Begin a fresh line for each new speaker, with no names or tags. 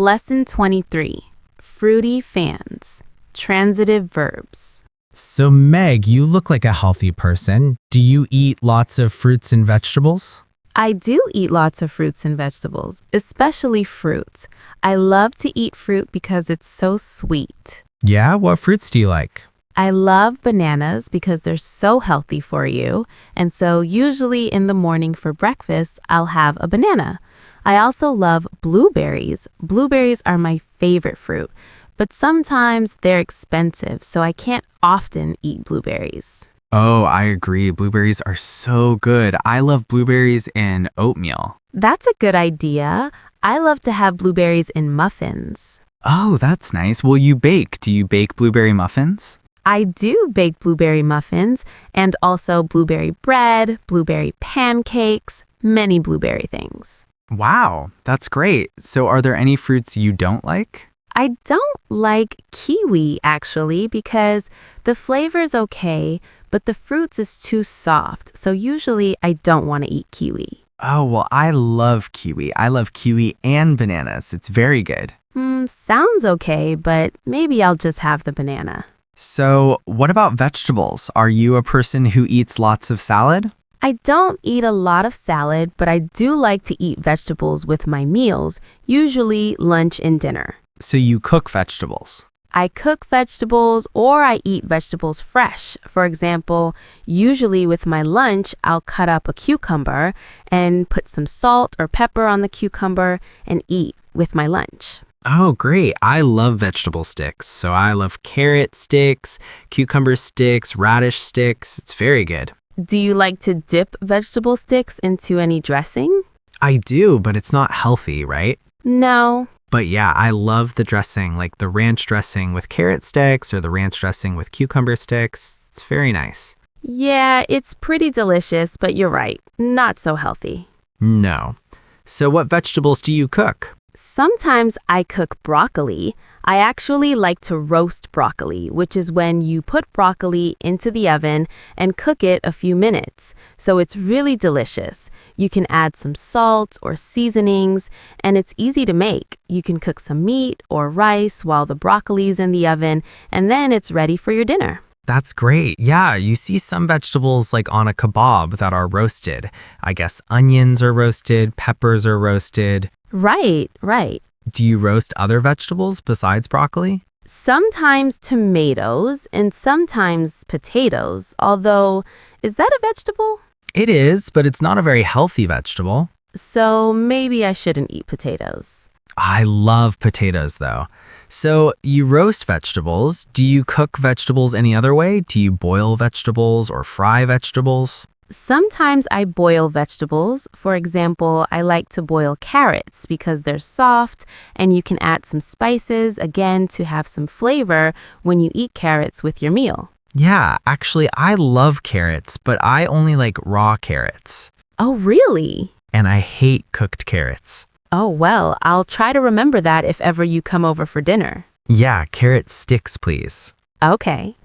Lesson 23, Fruity Fans, Transitive Verbs.
So Meg, you look like a healthy person. Do you eat lots of fruits and vegetables?
I do eat lots of fruits and vegetables, especially fruit. I love to eat fruit because it's so sweet.
Yeah, what fruits do you like?
I love bananas because they're so healthy for you, and so usually in the morning for breakfast, I'll have a banana. I also love blueberries. Blueberries are my favorite fruit, but sometimes they're expensive, so I can't often eat blueberries.
Oh, I agree. Blueberries are so good. I love blueberries in oatmeal.
That's a good idea. I love to have blueberries in muffins.
Oh, that's nice. Will you bake? Do you bake blueberry muffins?
I do bake blueberry muffins and also blueberry bread, blueberry pancakes, many blueberry things.
Wow, that's great. So are there any fruits you don't like?
I don't like kiwi actually because the flavor's okay, but the fruits is too soft, so usually I don't want to eat kiwi.
Oh, well, I love kiwi. I love kiwi and bananas. It's very good.
Sounds okay, but maybe I'll just have the banana.
So what about vegetables? Are you a person who eats lots of salad?
I don't eat a lot of salad, but I do like to eat vegetables with my meals, usually lunch and dinner.
So you cook vegetables?
I cook vegetables or I eat vegetables fresh. For example, usually with my lunch, I'll cut up a cucumber and put some salt or pepper on the cucumber and eat with my lunch.
Oh, great. I love vegetable sticks. So I love carrot sticks, cucumber sticks, radish sticks. It's very good.
Do you like to dip vegetable sticks into any dressing?
I do, but it's not healthy, right?
No.
But yeah, I love the dressing, like the ranch dressing with carrot sticks or the ranch dressing with cucumber sticks. It's very nice.
Yeah, it's pretty delicious, but you're right. Not so healthy.
No. So what vegetables do you cook?
Sometimes I cook broccoli. I actually like to roast broccoli, which is when you put broccoli into the oven and cook it a few minutes. So it's really delicious. You can add some salt or seasonings, and it's easy to make. You can cook some meat or rice while the broccoli's in the oven, and then it's ready for your dinner.
That's great. Yeah, you see some vegetables like on a kebab that are roasted. I guess onions are roasted, peppers are roasted.
Right.
Do you roast other vegetables besides broccoli?
Sometimes tomatoes and sometimes potatoes, although, is that a vegetable?
It is, but it's not a very healthy vegetable.
So maybe I shouldn't eat potatoes.
I love potatoes though. So you roast vegetables. Do you cook vegetables any other way? Do you boil vegetables or fry vegetables?
Sometimes I boil vegetables. For example, I like to boil carrots because they're soft and you can add some spices, again, to have some flavor when you eat carrots with your meal.
Yeah, actually, I love carrots, but I only like raw carrots.
Oh, really?
And I hate cooked carrots.
Oh, well, I'll try to remember that if ever you come over for dinner.
Yeah, carrot sticks, please.
Okay.